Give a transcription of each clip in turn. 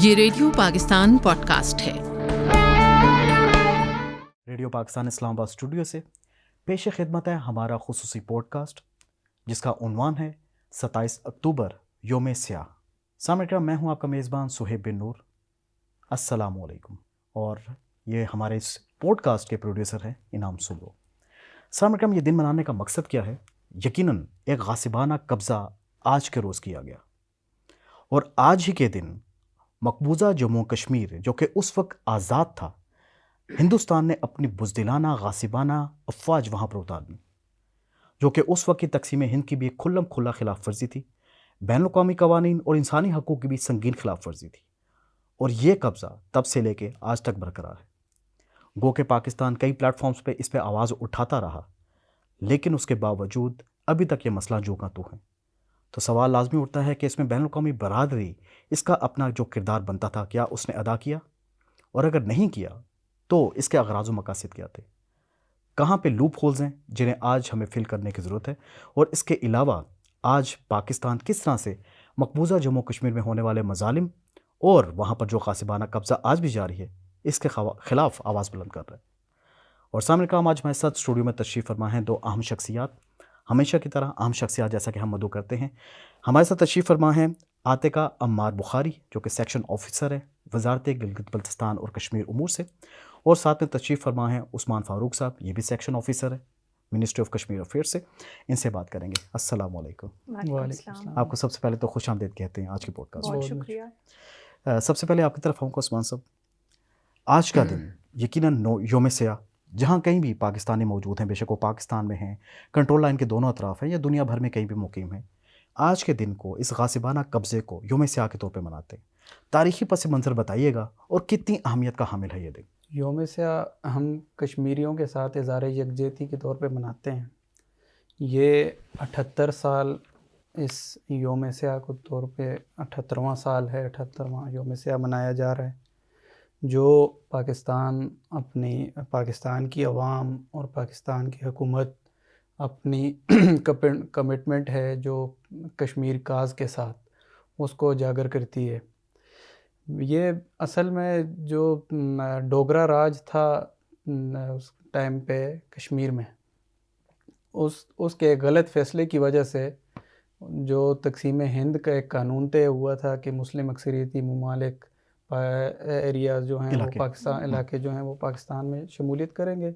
یہ radio Pakistan pod cost ہے۔ Radio Pakistan اسلام آباد اسٹوڈیو سے پیش خدمت ہے ہمارا خصوصی پوڈ کاسٹ، جس کا عنوان ہے 27 اکتوبر یوم سیاہ۔ سامعین کرام، میں ہوں آپ کا میزبان سہیب بن نور۔ السلام علیکم۔ اور یہ ہمارے اس پوڈ کاسٹ کے پروڈیوسر ہیں انعام سلو۔ سامعین کرام، یہ دن منانے کا مقصد کیا ہے؟ یقیناً ایک غاصبانہ قبضہ آج کے روز کیا گیا، اور آج ہی کے دن مقبوضہ جموں کشمیر، جو کہ اس وقت آزاد تھا، ہندوستان نے اپنی بزدلانہ غاصبانہ افواج وہاں پر اتار دی، جو کہ اس وقت کی تقسیم ہند کی بھی ایک کھلم کھلا خلاف ورزی تھی، بین الاقوامی قوانین اور انسانی حقوق کی بھی سنگین خلاف ورزی تھی۔ اور یہ قبضہ تب سے لے کے آج تک برقرار ہے۔ گو کہ پاکستان کئی پلیٹ فارمز پہ اس پہ آواز اٹھاتا رہا، لیکن اس کے باوجود ابھی تک یہ مسئلہ جو کا تو ہے۔ تو سوال لازمی اٹھتا ہے کہ اس میں بین الاقوامی برادری اس کا اپنا جو کردار بنتا تھا، کیا اس نے ادا کیا؟ اور اگر نہیں کیا تو اس کے اغراض و مقاصد کیا تھے؟ کہاں پہ لوپ ہولز ہیں جنہیں آج ہمیں فل کرنے کی ضرورت ہے؟ اور اس کے علاوہ آج پاکستان کس طرح سے مقبوضہ جموں کشمیر میں ہونے والے مظالم اور وہاں پر جو غاصبانہ قبضہ آج بھی جاری ہے، اس کے خلاف آواز بلند کر رہا ہے؟ اور سامنے کام آج ہمارے ساتھ اسٹوڈیو میں تشریف فرما ہیں دو اہم شخصیات، ہمیشہ کی طرح اہم شخصیات جیسا کہ ہم مدعو کرتے ہیں۔ ہمارے ساتھ تشریف فرما ہیں عاتقہ عمار بخاری، جو کہ سیکشن آفیسر ہے وزارت گلگت بلتستان اور کشمیر امور سے، اور ساتھ میں تشریف فرما ہیں عثمان فاروق صاحب، یہ بھی سیکشن آفیسر ہے منسٹری آف کشمیر افیئر سے۔ ان سے بات کریں گے۔ السلام علیکم۔ وعلیکم السلام۔ آپ کو سب سے پہلے تو خوش آمدید کہتے ہیں آج کے پوڈ کاسٹ۔ بہت شکریہ۔ سب سے پہلے آپ کی طرف آؤں گا عثمان صاحب، آج کا دن یقیناً یوم سیاہ، جہاں کہیں بھی پاکستانی موجود ہیں، بے شک وہ پاکستان میں ہیں، کنٹرول لائن کے دونوں اطراف ہیں، یا دنیا بھر میں کہیں بھی مقیم ہیں، آج کے دن کو، اس غاصبانہ قبضے کو یوم سیاہ کے طور پہ مناتے ہیں۔ تاریخی پس منظر بتائیے گا اور کتنی اہمیت کا حامل ہے یہ دن؟ یوم سیاہ ہم کشمیریوں کے ساتھ اظہار یکجہتی کے طور پہ مناتے ہیں۔ یہ 78 سال اس یوم سیاہ کو طور پہ 78واں سال ہے، 78واں یوم سیاہ منایا جا رہا ہے، جو پاکستان کی عوام اور پاکستان کی حکومت اپنی کمٹمنٹ ہے جو کشمیر کاز کے ساتھ، اس کو اجاگر کرتی ہے۔ یہ اصل میں جو ڈوگرا راج تھا اس ٹائم پہ کشمیر میں، اس کے غلط فیصلے کی وجہ سے جو تقسیم ہند کا ایک قانون طے ہوا تھا کہ مسلم اکثریتی ممالک ایریاز جو ہیں وہ پاکستان علاقے جو ہیں وہ پاکستان میں شمولیت کریں گے،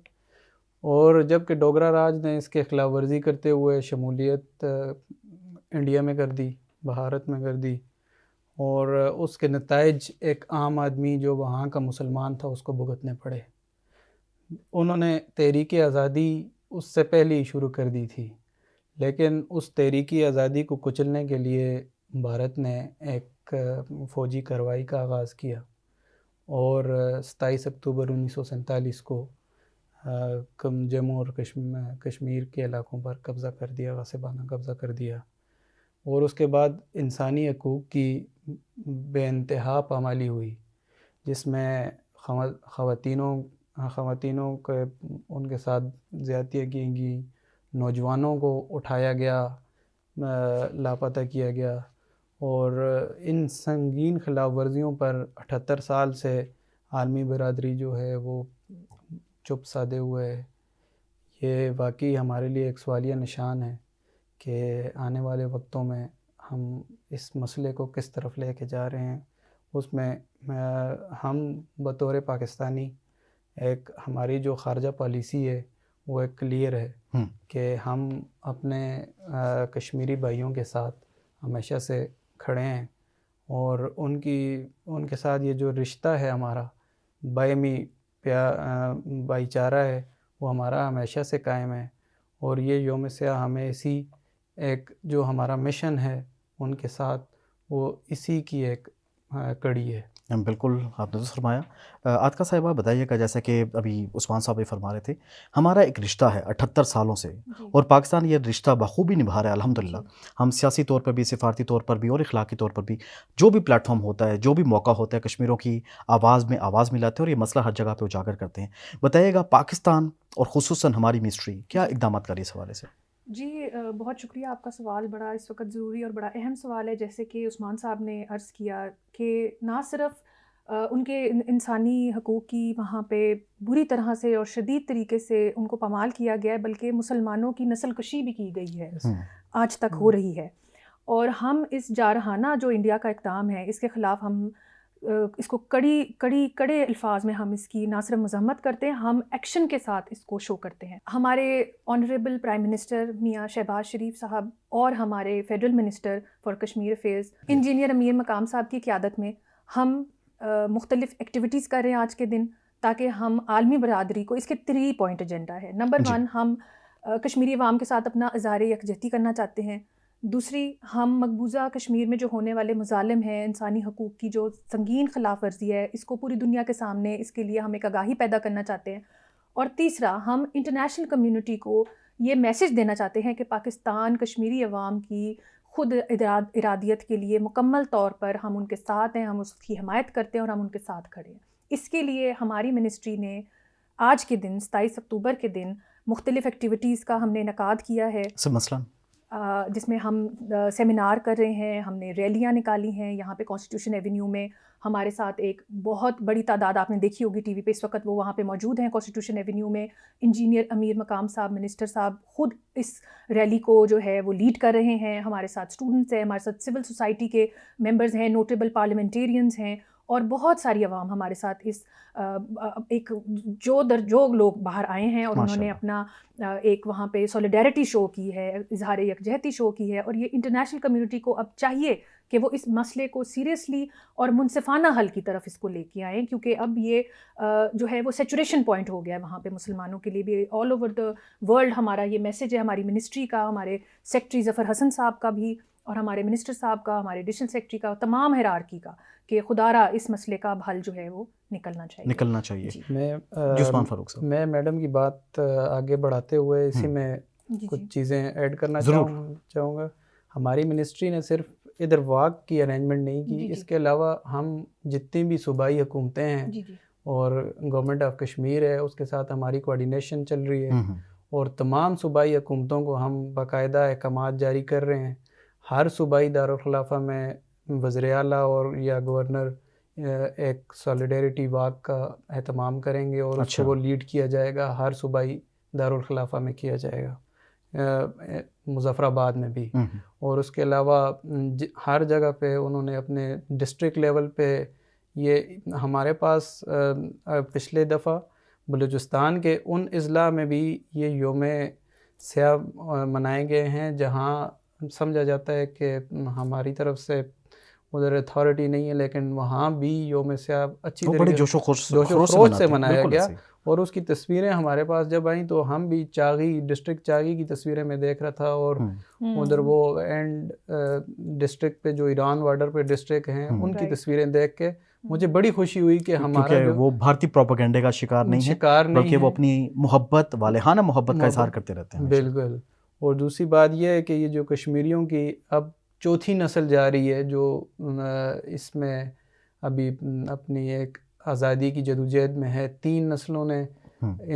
اور جب کہ ڈوگرا راج نے اس کے خلاف ورزی کرتے ہوئے شمولیت انڈیا میں کر دی، بھارت میں کر دی، اور اس کے نتائج ایک عام آدمی جو وہاں کا مسلمان تھا اس کو بھگتنے پڑے۔ انہوں نے تحریک آزادی اس سے پہلے ہی شروع کر دی تھی، لیکن اس تحریکی آزادی کو کچلنے کے لیے بھارت نے ایک فوجی کارروائی کا آغاز کیا، اور 27 اکتوبر 1947 کو جموں اور کشمیر کے علاقوں پر قبضہ کر دیا، غاصبانہ قبضہ کر دیا، اور اس کے بعد انسانی حقوق کی بے انتہا پامالی ہوئی، جس میں خواتینوں کے ان کے ساتھ زیادتیاں کی گئی، نوجوانوں کو اٹھایا گیا، لاپتہ کیا گیا، اور ان سنگین خلاف ورزیوں پر 78 سال سے عالمی برادری جو ہے وہ چپ سادے ہوئے ہے۔ یہ واقعی ہمارے لیے ایک سوالیہ نشان ہے کہ آنے والے وقتوں میں ہم اس مسئلے کو کس طرف لے کے جا رہے ہیں۔ اس میں ہم بطور پاکستانی ایک ہماری جو خارجہ پالیسی ہے وہ ایک کلیئر ہے کہ ہم اپنے کشمیری بھائیوں کے ساتھ ہمیشہ سے کھڑے ہیں، اور ان کے ساتھ یہ جو رشتہ ہے ہمارا باہمی بھائی چارہ ہے وہ ہمارا ہمیشہ سے قائم ہے، اور یہ یوم سیاہ ہمیں اسی ایک جو ہمارا مشن ہے ان کے ساتھ وہ اسی کی ایک کڑی ہے۔ بالکل آپ نے تو فرمایا۔ عاتقہ صاحبہ بتائیے گا، جیسا کہ ابھی عثمان صاحب بھی فرما رہے تھے، ہمارا ایک رشتہ ہے 78 سالوں سے، اور پاکستان یہ رشتہ بخوبی نبھا رہا ہے الحمدللہ۔ ہم سیاسی طور پر بھی، سفارتی طور پر بھی، اور اخلاقی طور پر بھی جو بھی پلیٹ فارم ہوتا ہے، جو بھی موقع ہوتا ہے، کشمیروں کی آواز میں آواز ملاتے ہیں اور یہ مسئلہ ہر جگہ پہ اجاگر کرتے ہیں۔ بتائیے گا پاکستان اور خصوصاً ہماری منسٹری کیا اقدامات کر رہی ہے اس حوالے سے؟ جی بہت شکریہ. آپ کا سوال بڑا اس وقت ضروری اور بڑا اہم سوال ہے. جیسے کہ عثمان صاحب نے عرض کیا کہ نہ صرف ان کے انسانی حقوق کی وہاں پہ بری طرح سے اور شدید طریقے سے ان کو پامال کیا گیا ہے، بلکہ مسلمانوں کی نسل کشی بھی کی گئی ہے، آج تک ہو رہی ہے. اور ہم اس جارحانہ جو انڈیا کا اقدام ہے اس کے خلاف ہم اس کو کڑے الفاظ میں ہم اس کی نہ صرف مذمت کرتے ہیں، ہم ایکشن کے ساتھ اس کو شو کرتے ہیں. ہمارے آنریبل پرائم منسٹر میاں شہباز شریف صاحب اور ہمارے federal minister for Kashmir affairs engineer Amir Muqam صاحب کی قیادت میں ہم مختلف ایکٹیویٹیز کر رہے ہیں آج کے دن، تاکہ ہم عالمی برادری کو اس کے 3 پوائنٹ ایجنڈا ہے. نمبر 1 ہم کشمیری عوام کے ساتھ اپنا اظہار یکجہتی کرنا چاہتے ہیں. دوسری، ہم مقبوضہ کشمیر میں جو ہونے والے مظالم ہیں، انسانی حقوق کی جو سنگین خلاف ورزی ہے، اس کو پوری دنیا کے سامنے اس کے لیے ہم ایک آگاہی پیدا کرنا چاہتے ہیں. اور تیسرا، ہم انٹرنیشنل کمیونٹی کو یہ میسج دینا چاہتے ہیں کہ پاکستان کشمیری عوام کی خود ارادیت کے لیے مکمل طور پر ہم ان کے ساتھ ہیں، ہم اس کی حمایت کرتے ہیں اور ہم ان کے ساتھ کھڑے ہیں. اس کے لیے ہماری منسٹری نے آج کے دن 27 اکتوبر کے دن مختلف ایکٹیویٹیز کا ہم نے انعقاد کیا ہے، مثلاً جس میں ہم سیمینار کر رہے ہیں، ہم نے ریلیاں نکالی ہیں. یہاں پہ کانسٹیٹیوشن ایونیو میں ہمارے ساتھ ایک بہت بڑی تعداد آپ نے دیکھی ہوگی ٹی وی پہ، اس وقت وہ وہاں پہ موجود ہیں کانسٹیٹیوشن ایونیو میں. انجینئر امیر مقام صاحب منسٹر صاحب خود اس ریلی کو جو ہے وہ لیڈ کر رہے ہیں. ہمارے ساتھ اسٹوڈنٹس ہیں، ہمارے ساتھ سول سوسائٹی کے ممبرز ہیں، نوٹیبل پارلیمنٹیرینز ہیں، اور بہت ساری عوام ہمارے ساتھ اس ایک جو لوگ باہر آئے ہیں اور انہوں نے اپنا ایک وہاں پہ سولیڈیرٹی شو کی ہے، اظہار یکجہتی شو کی ہے. اور یہ انٹرنیشنل کمیونٹی کو اب چاہیے کہ وہ اس مسئلے کو سیریسلی اور منصفانہ حل کی طرف اس کو لے کے آئیں، کیونکہ اب یہ جو ہے وہ سیچوریشن پوائنٹ ہو گیا ہے وہاں پہ مسلمانوں کے لیے بھی. آل اوور دا ورلڈ ہمارا یہ میسج ہے، ہماری منسٹری کا، ہمارے سیکٹری ظفر حسن صاحب کا بھی، اور ہمارے منسٹر صاحب کا، ہمارے ایڈیشنل سیکٹری کا، تمام ہیرارکی کا، کہ خدا را اس مسئلے کا اب حل جو ہے وہ نکلنا چاہیے. عثمان فاروق صاحب، میں میڈم کی بات آگے بڑھاتے ہوئے اسی میں کچھ چیزیں ایڈ کرنا چاہوں گا. ہماری منسٹری نے صرف ادھر واک کی ارینجمنٹ نہیں کی، اس کے علاوہ ہم جتنی بھی صوبائی حکومتیں ہیں اور گورنمنٹ آف کشمیر ہے، اس کے ساتھ ہماری کوارڈینیشن چل رہی ہے، اور تمام صوبائی حکومتوں کو ہم باقاعدہ احکامات جاری کر رہے ہیں. ہر صوبائی دارالخلافہ میں وزیر اعلیٰ اور یا گورنر ایک سالیڈیرٹی واک کا اہتمام کریں گے، اور اس کو وہ لیڈ کیا جائے گا. ہر صوبائی دارالخلافہ میں کیا جائے گا، مظفر آباد میں بھی. اور اس کے علاوہ ہر جگہ پہ انہوں نے اپنے ڈسٹرکٹ لیول پہ، یہ ہمارے پاس پچھلے دفعہ بلوچستان کے ان اضلاع میں بھی یہ یوم سیاہ منائے گئے ہیں جہاں سمجھا جاتا ہے کہ ہماری طرف سے ادھر اتھارٹی نہیں ہے، لیکن وہاں بھی یوم سیاہ اچھی طریقے سے جوش و خروش سے منایا گیا. اور اس کی تصویریں ہمارے پاس جب آئیں تو ہم بھی ڈسٹرکٹ چاغی کی تصویریں میں دیکھ رہا تھا، اور ادھر وہ اینڈ ڈسٹرکٹ پہ جو ایران بارڈر پہ ڈسٹرکٹ ہیں ان کی تصویریں دیکھ کے مجھے بڑی خوشی ہوئی کہ ہمارا وہ بھارتی پروپیگنڈے کا شکار نہیں ہے، بلکہ وہ اپنی محبت، والہانہ محبت کا اظہار کرتے رہتے ہیں. بالکل. اور دوسری بات یہ ہے کہ یہ جو کشمیریوں کی اب چوتھی نسل جا رہی ہے جو اس میں ابھی اپنی ایک آزادی کی جدوجہد میں ہے. 3 نسلوں نے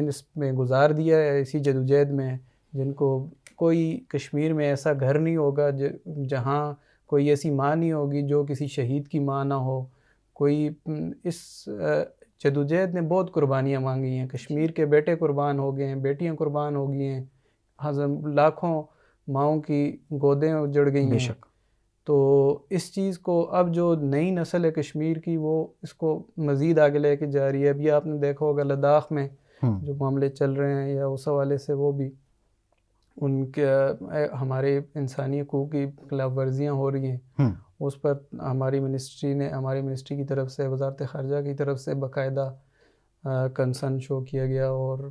اس میں گزار دیا ہے اسی جدوجہد میں، جن کو کوئی کشمیر میں ایسا گھر نہیں ہوگا جہاں کوئی ایسی ماں نہیں ہوگی جو کسی شہید کی ماں نہ ہو. کوئی اس جدوجہد نے بہت قربانیاں مانگی ہیں. کشمیر کے بیٹے قربان ہو گئے ہیں، بیٹیاں قربان ہو گئی ہیں، لاکھوں ماؤں کی گودیں اجڑ گئی ہیں. تو اس چیز کو اب جو نئی نسل ہے کشمیر کی، وہ اس کو مزید آگے لے کے جا رہی ہے. ابھی آپ نے دیکھا ہوگا لداخ میں جو معاملے چل رہے ہیں، یا اس حوالے سے وہ بھی ان کے ہمارے انسانی حقوق کی خلاف ورزیاں ہو رہی ہیں. اس پر ہماری منسٹری کی طرف سے، وزارت خارجہ کی طرف سے باقاعدہ کنسرن شو کیا گیا اور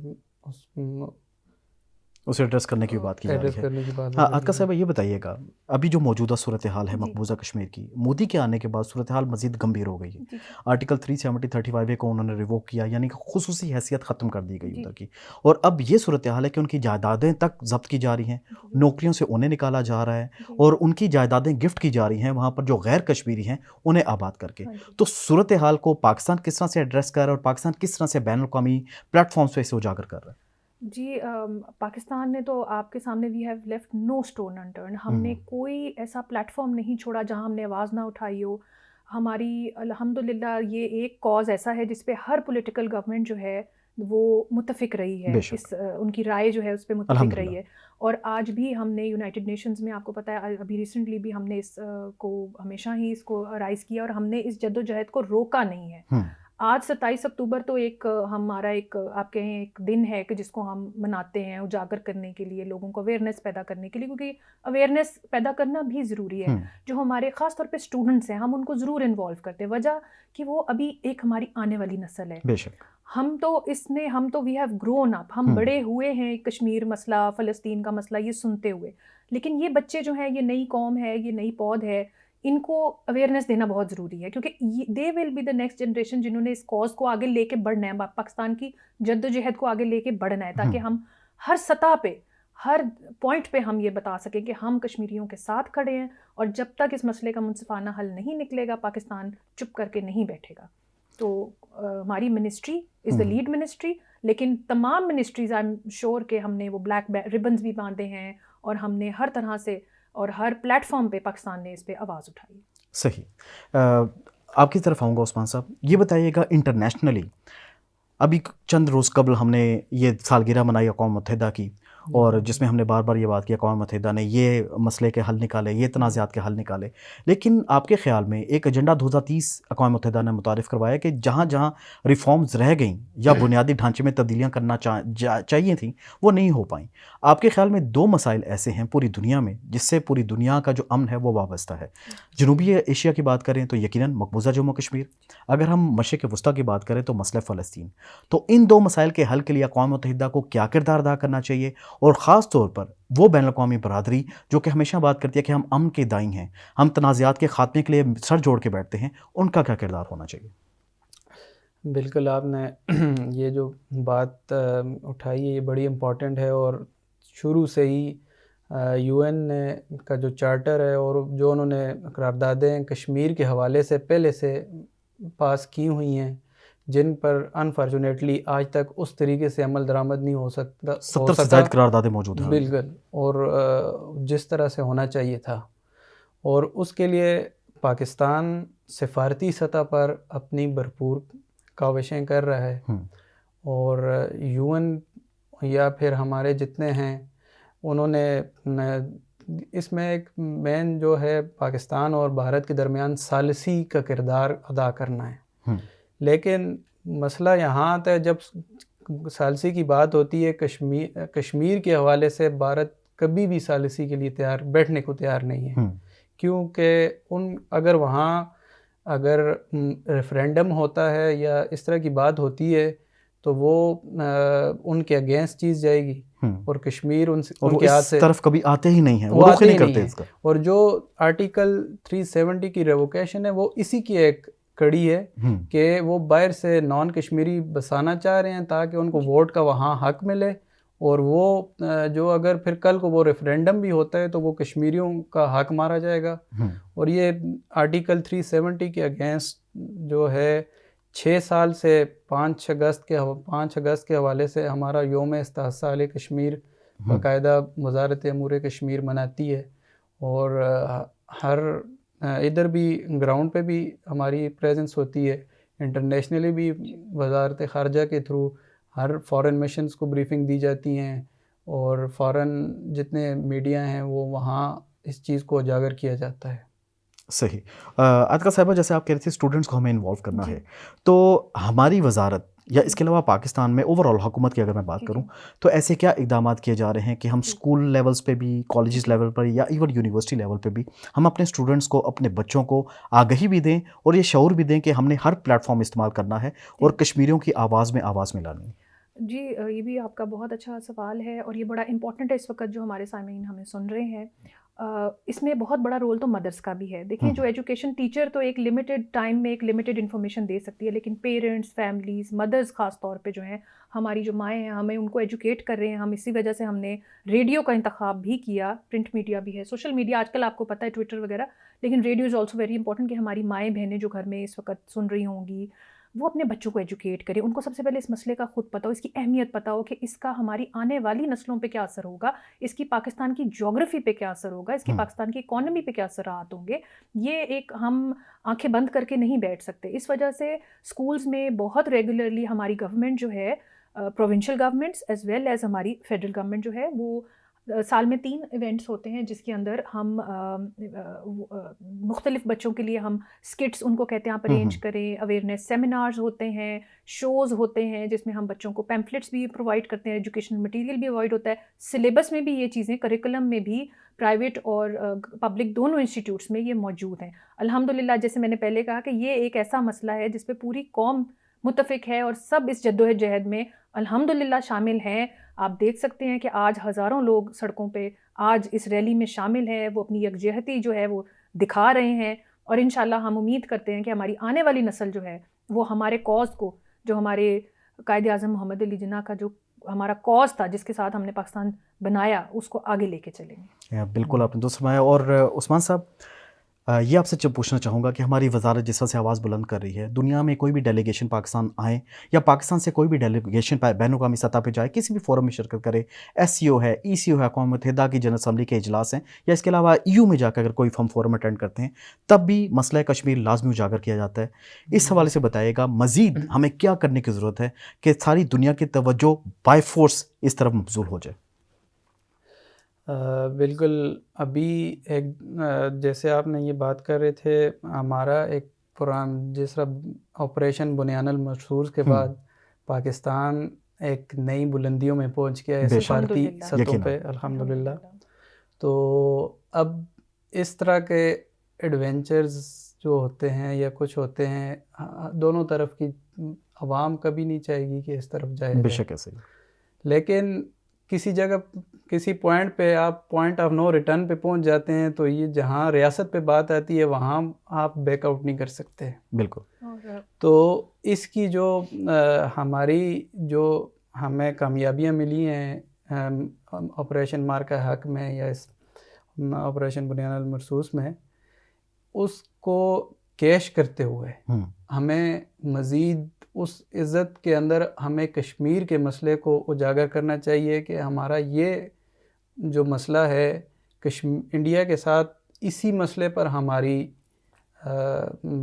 اسے ایڈریس کرنے کی بات کی جا رہی ہے. عاطقہ صاحب یہ بتائیے گا، ابھی جو موجودہ صورتحال ہے مقبوضہ کشمیر کی، مودی کے آنے کے بعد صورتحال مزید گمبھیر ہو گئی ہے. آرٹیکل 370-35 کو انہوں نے ریووک کیا، یعنی کہ خصوصی حیثیت ختم کر دی گئی ادھر کی. اور اب یہ صورتحال ہے کہ ان کی جائیدادیں تک ضبط کی جا رہی ہیں، نوکریوں سے انہیں نکالا جا رہا ہے، اور ان کی جائیدادیں گفٹ کی جا رہی ہیں وہاں پر جو غیر کشمیری ہیں انہیں آباد کر کے. تو صورتحال کو پاکستان کس طرح سے ایڈریس کر رہا ہے، اور پاکستان کس طرح سے بین الاقوامی پلیٹ فارمز پہ اسے اجاگر کر رہا ہے؟ جی پاکستان نے تو آپ کے سامنے we have left no stone unturned. ہم نے کوئی ایسا پلیٹ فارم نہیں چھوڑا جہاں ہم نے آواز نہ اٹھائی ہو. ہماری الحمدللہ یہ ایک کاز ایسا ہے جس پہ ہر پولیٹیکل گورنمنٹ جو ہے وہ متفق رہی ہے, اس ان کی رائے جو ہے اس پہ متفق رہی ہے. اور آج بھی ہم نے یونائٹڈ نیشنز میں, آپ کو پتہ ہے ابھی ریسنٹلی بھی ہم نے اس کو ہمیشہ ہی اس کو رائز کیا اور ہم نے اس جد و جہد کو روکا نہیں ہے. آج 27 اکتوبر تو ایک ہمارا ایک آپ کہیں ایک دن ہے کہ جس کو ہم مناتے ہیں اجاگر کرنے کے لیے, لوگوں کو اویئرنیس پیدا کرنے کے لیے, کیونکہ اویئرنیس پیدا کرنا بھی ضروری ہے. جو ہمارے خاص طور پہ اسٹوڈنٹس ہیں ہم ان کو ضرور انوالو کرتے ہیں, وجہ کہ وہ ابھی ایک ہماری آنے والی نسل ہے. ہم تو اس میں ہم تو وی ہیو گرون اپ, ہم بڑے ہوئے ہیں کشمیر مسئلہ, فلسطین کا مسئلہ یہ سنتے ہوئے, لیکن یہ بچے جو ہیں, یہ نئی قوم ہے, یہ نئی پود ہے, ان کو اویئرنیس دینا بہت ضروری ہے, کیونکہ they will be the next generation جنہوں نے اس کاز کو آگے لے کے بڑھنا ہے, پاکستان کی جد و جہد کو آگے لے کے بڑھنا ہے, تاکہ ہم ہر سطح پہ ہر پوائنٹ پہ ہم یہ بتا سکیں کہ ہم کشمیریوں کے ساتھ کھڑے ہیں, اور جب تک اس مسئلے کا منصفانہ حل نہیں نکلے گا پاکستان چپ کر کے نہیں بیٹھے گا. تو ہماری ministry is the lead ministry, لیکن تمام منسٹریز آئی ایم شیور کہ ہم نے وہ بلیک ریبنز بھی باندھے ہیں, اور ہم نے ہر طرح سے اور ہر پلیٹ فارم پہ پاکستان نے اس پہ آواز اٹھائی. صحیح. آپ کی طرف آؤں گا عثمان صاحب, یہ بتائیے گا انٹرنیشنلی ابھی چند روز قبل ہم نے یہ سالگرہ منائی اقوام متحدہ کی, اور جس میں ہم نے بار بار یہ بات کی اقوام متحدہ نے یہ مسئلے کے حل نکالے, یہ تنازعات کے حل نکالے, لیکن آپ کے خیال میں ایک ایجنڈا 2030 اقوام متحدہ نے متعارف کروایا کہ جہاں جہاں ریفارمز رہ گئیں یا بنیادی ڈھانچے میں تبدیلیاں کرنا چاہیے تھیں وہ نہیں ہو پائیں. آپ کے خیال میں 2 مسائل ایسے ہیں پوری دنیا میں جس سے پوری دنیا کا جو امن ہے وہ وابستہ ہے. جنوبی ایشیا کی بات کریں تو یقیناً مقبوضہ جموں کشمیر, اگر ہم مشرق وسطیٰ کی بات کریں تو مسئلہ فلسطین. تو ان 2 مسائل کے حل کے لیے اقوام متحدہ کو کیا کردار ادا کرنا چاہیے, اور خاص طور پر وہ بین الاقوامی برادری جو کہ ہمیشہ بات کرتی ہے کہ ہم امن کے دائیں ہیں, ہم تنازعات کے خاتمے کے لیے سر جوڑ کے بیٹھتے ہیں, ان کا کیا کردار ہونا چاہیے؟ بالکل, آپ نے یہ جو بات اٹھائی ہے یہ بڑی امپورٹنٹ ہے, اور شروع سے ہی یو این کا جو چارٹر ہے اور جو انہوں نے قراردادیں کشمیر کے حوالے سے پہلے سے پاس کی ہوئی ہیں, جن پر انفارچونیٹلی آج تک اس طریقے سے عمل درآمد نہیں ہو سکتا, 70 سے زائد قراردادیں موجود ہیں. بالکل, اور جس طرح سے ہونا چاہیے تھا, اور اس کے لیے پاکستان سفارتی سطح پر اپنی بھرپور کاوشیں کر رہا ہے, اور یو این یا پھر ہمارے جتنے ہیں انہوں نے اس میں ایک مین جو ہے پاکستان اور بھارت کے درمیان ثالثی کا کردار ادا کرنا ہے. لیکن مسئلہ یہاں آتا ہے جب ثالثی کی بات ہوتی ہے, کشمیر کے حوالے سے بھارت کبھی بھی ثالثی کے لیے بیٹھنے کو تیار نہیں ہے, کیونکہ اگر وہاں ریفرینڈم ہوتا ہے یا اس طرح کی بات ہوتی ہے تو وہ ان کے اگینسٹ چیز جائے گی, اور کشمیر ان کے ہاتھ سے طرف کبھی آتے ہی نہیں ہیں, وہ رخ نہیں کرتے اس کا. اور جو آرٹیکل 370 کی ریووکیشن ہے وہ اسی کی ایک کڑی ہے کہ وہ باہر سے نان کشمیری بسانا چاہ رہے ہیں تاکہ ان کو ووٹ کا وہاں حق ملے, اور وہ جو اگر پھر کل کو وہ ریفرینڈم بھی ہوتا ہے تو وہ کشمیریوں کا حق مارا جائے گا. اور یہ آرٹیکل 370 کے اگینسٹ جو ہے 6 سال سے 5 اگست کے حوالے سے ہمارا یوم استحصال کشمیر باقاعدہ وزارت امور کشمیر مناتی ہے, اور ہر ادھر بھی گراؤنڈ پہ بھی ہماری پریزنس ہوتی ہے, انٹرنیشنلی بھی وزارت خارجہ کے تھرو ہر فارن مشنز کو بریفنگ دی جاتی ہیں, اور فارن جتنے میڈیا ہیں وہ وہاں اس چیز کو اجاگر کیا جاتا ہے. صحیح. عاطقہ صاحبہ, جیسے آپ کہہ رہے تھے اسٹوڈنٹس کو ہمیں انوالو کرنا ہے, تو ہماری وزارت یا اس کے علاوہ پاکستان میں اوور آل حکومت کی اگر میں بات کروں تو ایسے کیا اقدامات کیے جا رہے ہیں کہ ہم اسکول لیولز پہ بھی, کالجز لیول پر یا ایون یونیورسٹی لیول پہ بھی ہم اپنے اسٹوڈنٹس کو, اپنے بچوں کو آگہی بھی دیں اور یہ شعور بھی دیں کہ ہم نے ہر پلیٹ فارم استعمال کرنا ہے اور کشمیریوں کی آواز میں لانی ہے؟ جی یہ بھی آپ کا بہت اچھا سوال ہے, اور یہ بڑا امپورٹنٹ ہے اس وقت جو ہمارے سامعین ہمیں سن رہے ہیں. اس میں بہت بڑا رول تو مدرس کا بھی ہے. دیکھیں, جو ایجوکیشن ٹیچر تو ایک لمیٹڈ ٹائم میں ایک لمیٹڈ انفارمیشن دے سکتی ہے, لیکن پیرنٹس, فیملیز, مدرس خاص طور پہ جو ہیں, ہماری جو مائیں ہیں, ہمیں ان کو ایجوکیٹ کر رہے ہیں. ہم اسی وجہ سے ہم نے ریڈیو کا انتخاب بھی کیا, پرنٹ میڈیا بھی ہے, سوشل میڈیا آج کل آپ کو پتہ ہے, ٹویٹر وغیرہ, لیکن radio is also very important کہ ہماری مائیں بہنیں جو گھر میں اس وقت سن رہی ہوں گی وہ اپنے بچوں کو ایجوکیٹ کریں, ان کو سب سے پہلے اس مسئلے کا خود پتہ ہو, اس کی اہمیت پتہ ہو کہ اس کا ہماری آنے والی نسلوں پہ کیا اثر ہوگا, اس کی پاکستان کی جغرافی پہ کیا اثر ہوگا, اس کی پاکستان کی اکانومی پہ کیا اثرات ہوں گے. یہ ایک ہم آنکھیں بند کر کے نہیں بیٹھ سکتے. اس وجہ سے اسکولز میں بہت ریگولرلی ہماری گورنمنٹ جو ہے, provincial governments as well as ہماری فیڈرل گورنمنٹ جو ہے, وہ سال میں 3 ایونٹس ہوتے ہیں جس کے اندر ہم مختلف بچوں کے لیے ہم اسکٹس ان کو کہتے ہیں آپ ارینج کریں, اویئرنیس سیمینارز ہوتے ہیں, شوز ہوتے ہیں جس میں ہم بچوں کو پیمفلٹس بھی پرووائڈ کرتے ہیں, ایجوکیشنل مٹیریل بھی اوائڈ ہوتا ہے, سلیبس میں بھی یہ چیزیں, کریکولم میں بھی پرائیویٹ اور پبلک دونوں انسٹیٹیوٹس میں یہ موجود ہیں. الحمدللہ جیسے میں نے پہلے کہا کہ یہ ایک ایسا مسئلہ ہے جس پہ پوری قوم متفق ہے اور سب اس جدوجہد میں الحمدللہ شامل ہیں. آپ دیکھ سکتے ہیں کہ آج ہزاروں لوگ سڑکوں پہ آج اس ریلی میں شامل ہیں, وہ اپنی یکجہتی جو ہے وہ دکھا رہے ہیں, اور انشاءاللہ ہم امید کرتے ہیں کہ ہماری آنے والی نسل جو ہے وہ ہمارے کاز کو, جو ہمارے قائد اعظم محمد علی جناح کا جو ہمارا کاز تھا جس کے ساتھ ہم نے پاکستان بنایا, اس کو آگے لے کے چلیں گے. بالکل آپ نے درست فرمایا. اور عثمان صاحب یہ آپ سے جب پوچھنا چاہوں گا کہ ہماری وزارت جس طرح سے آواز بلند کر رہی ہے, دنیا میں کوئی بھی ڈیلیگیشن پاکستان آئے یا پاکستان سے کوئی بھی ڈیلیگیشن بین الاقوامی سطح پہ جائے, کسی بھی فورم میں شرکت کرے, ایس سی او ہے, ای سی او ہے, اقوام متحدہ کی جنرل اسمبلی کے اجلاس ہیں, یا اس کے علاوہ EU میں جا کر اگر کوئی ہم فورم اٹینڈ کرتے ہیں, تب بھی مسئلہ کشمیر لازمی اجاگر کیا جاتا ہے. اس حوالے سے بتائیے گا مزید ہمیں کیا کرنے کی ضرورت ہے کہ ساری دنیا کی توجہ بائی فورس اس طرف مبذول ہو جائے؟ بالکل. ابھی ایک جیسے آپ نے یہ بات کر رہے تھے, ہمارا ایک جس طرح آپریشن بنیان المرصوص کے بعد پاکستان ایک نئی بلندیوں میں پہنچ گیا ہے سفارتی سطحوں پہ الحمدللہ. تو اب اس طرح کے ایڈونچرز جو ہوتے ہیں یا کچھ ہوتے ہیں, دونوں طرف کی عوام کبھی نہیں چاہے گی کہ اس طرف جائے. بے شک ایسے ہی. لیکن کسی جگہ کسی پوائنٹ پہ آپ پوائنٹ آف نو ریٹرن پہ پہنچ جاتے ہیں, تو یہ جہاں ریاست پہ بات آتی ہے وہاں آپ بیک آؤٹ نہیں کر سکتے. بالکل. تو اس کی جو ہماری جو ہمیں کامیابیاں ملی ہیں آپریشن مارکا حق میں یا اس آپریشن بنیان المرصوص میں, اس کو کیش کرتے ہوئے ہمیں مزید اس عزت کے اندر ہمیں کشمیر کے مسئلے کو اجاگر کرنا چاہیے کہ ہمارا یہ جو مسئلہ ہے انڈیا کے ساتھ, اسی مسئلے پر ہماری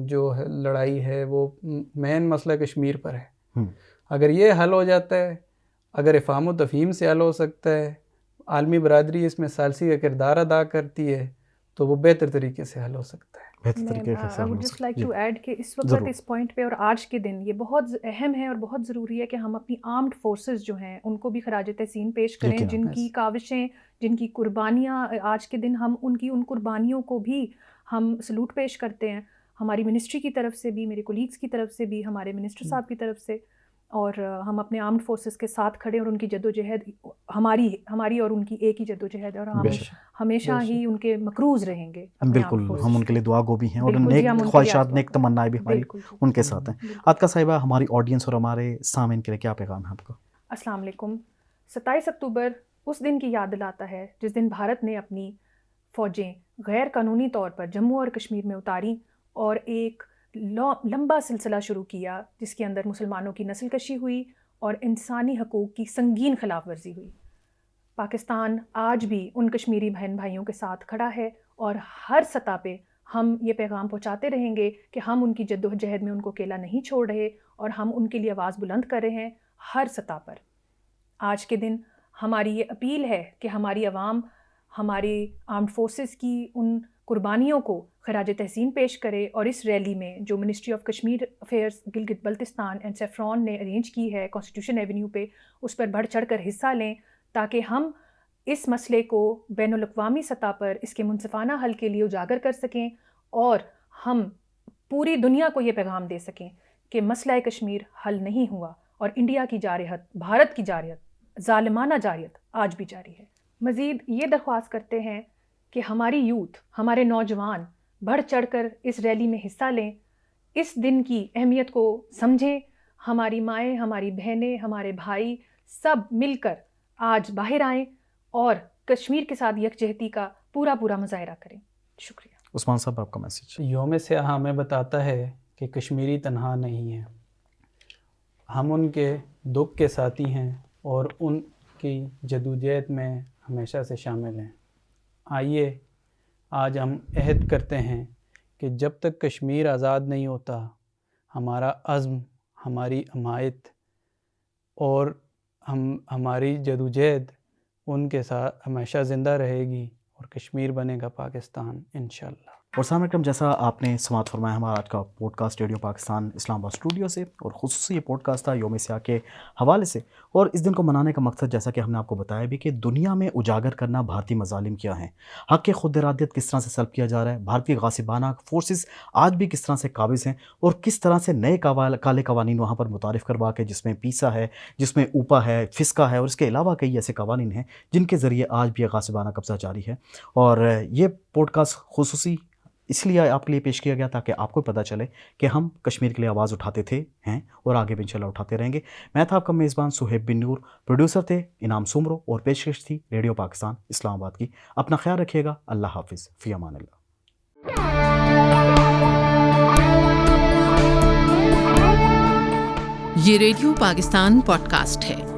جو لڑائی ہے وہ مین مسئلہ کشمیر پر ہے. اگر یہ حل ہو جاتا ہے, اگر افہام و تفہیم سے حل ہو سکتا ہے, عالمی برادری اس میں ثالثی کا کردار ادا کرتی ہے, تو وہ بہتر طریقے سے حل ہو سکتا ہے. I would just like to add کہ اس وقت اس پوائنٹ پہ اور آج کے دن یہ بہت اہم ہے اور بہت ضروری ہے کہ ہم اپنی آرمڈ فورسز جو ہیں ان کو بھی خراج تحسین پیش کریں, جن کی کاوشیں, جن کی قربانیاں آج کے دن ہم ان قربانیوں کو بھی ہم سلوٹ پیش کرتے ہیں, ہماری منسٹری کی طرف سے بھی, میرے کولیگز کی طرف سے بھی, ہمارے منسٹر صاحب کی طرف سے, اور ہم اپنے آرمڈ فورسز کے ساتھ کھڑے اور ان کی جدوجہد ہماری اور ان کی ایک ہی جدوجہد ہے, اور ہم ہمیشہ ہی ان کے مقروض رہیں گے. بالکل, ہم ان کے لیے دعا گو بھی ہیں اور نیک خواہشات, نیک تمنائیں بھی ہماری ان کے ساتھ ہیں. عاطقہ صاحبہ, ہماری آڈینس اور ہمارے سامعین کے لیے کیا پیغام ہے آپ کا؟ السلام علیکم. 27 اکتوبر اس دن کی یاد دلاتا ہے جس دن بھارت نے اپنی فوجیں غیر قانونی طور پر جموں اور کشمیر میں اتاریں اور ایک لمبا سلسلہ شروع کیا جس کے اندر مسلمانوں کی نسل کشی ہوئی اور انسانی حقوق کی سنگین خلاف ورزی ہوئی. پاکستان آج بھی ان کشمیری بہن بھائیوں کے ساتھ کھڑا ہے اور ہر سطح پہ ہم یہ پیغام پہنچاتے رہیں گے کہ ہم ان کی جدوجہد میں ان کو اکیلا نہیں چھوڑ رہے اور ہم ان کے لیے آواز بلند کر رہے ہیں ہر سطح پر. آج کے دن ہماری یہ اپیل ہے کہ ہماری عوام ہماری آرمڈ فورسز کی ان قربانیوں کو خراج تحسین پیش کرے, اور اس ریلی میں جو ministry of Kashmir affairs Gilgit Baltistan and SAFRON نے ارینج کی ہے کانسٹیٹیوشن ایونیو پہ, اس پر بڑھ چڑھ کر حصہ لیں تاکہ ہم اس مسئلے کو بین الاقوامی سطح پر اس کے منصفانہ حل کے لیے اجاگر کر سکیں اور ہم پوری دنیا کو یہ پیغام دے سکیں کہ مسئلہ کشمیر حل نہیں ہوا اور انڈیا کی جارحیت, بھارت کی جارحیت, ظالمانہ جارحیت آج بھی جاری ہے. مزید یہ درخواست کرتے ہیں کہ ہماری یوتھ, ہمارے نوجوان بڑھ چڑھ کر اس ریلی میں حصہ لیں, اس دن کی اہمیت کو سمجھیں. ہماری مائیں, ہماری بہنیں, ہمارے بھائی سب مل کر آج باہر آئیں اور کشمیر کے ساتھ یکجہتی کا پورا مظاہرہ کریں. شکریہ. عثمان صاحب, آپ کا میسیج. یوم سیاہ ہمیں بتاتا ہے کہ کشمیری تنہا نہیں ہے. ہم ان کے دکھ کے ساتھی ہیں اور ان کی جدوجہد میں ہمیشہ سے شامل ہیں۔ آئیے آج ہم عہد کرتے ہیں کہ جب تک کشمیر آزاد نہیں ہوتا ہمارا عزم، ہماری حمایت اور ہماری جدوجہد ان کے ساتھ ہمیشہ زندہ رہے گی اور کشمیر بنے گا پاکستان انشاءاللہ۔ اور سامعین اکرام، جیسا آپ نے سماعت فرمایا ہمارا آج کا پوڈ کاسٹ ریڈیو پاکستان اسلام آباد اسٹوڈیو سے، اور خصوصی یہ پوڈ کاسٹ تھا یوم سیاہ کے حوالے سے، اور اس دن کو منانے کا مقصد جیسا کہ ہم نے آپ کو بتایا بھی کہ دنیا میں اجاگر کرنا بھارتی مظالم کیا ہیں، حق کے خود ارادیت کس طرح سے سلب کیا جا رہا ہے، بھارتی غاصبانہ فورسز آج بھی کس طرح سے قابض ہیں، اور کس طرح سے نئے کالے قوانین وہاں پر متعارف کروا کے، جس میں پیسا ہے، جس میں اوپا ہے، فسکا ہے، اور اس کے علاوہ کئی ایسے قوانین ہیں جن کے ذریعے آج بھی غاصبانہ قبضہ جاری ہے۔ اور یہ پوڈ کاسٹ خصوصی اس لیے آپ کے لیے پیش کیا گیا تاکہ آپ کو پتہ چلے کہ ہم کشمیر کے لیے آواز اٹھاتے تھے، ہیں، اور آگے بھی انشاءاللہ اٹھاتے رہیں گے۔ میں تھا آپ کا میزبان سہیب بن نور، پروڈیوسر تھے انعام سمرو، اور پیشکش تھی ریڈیو پاکستان اسلام آباد کی۔ اپنا خیال رکھیے گا۔ اللہ حافظ، فی امان اللہ۔ یہ ریڈیو پاکستان پوڈ کاسٹ ہے۔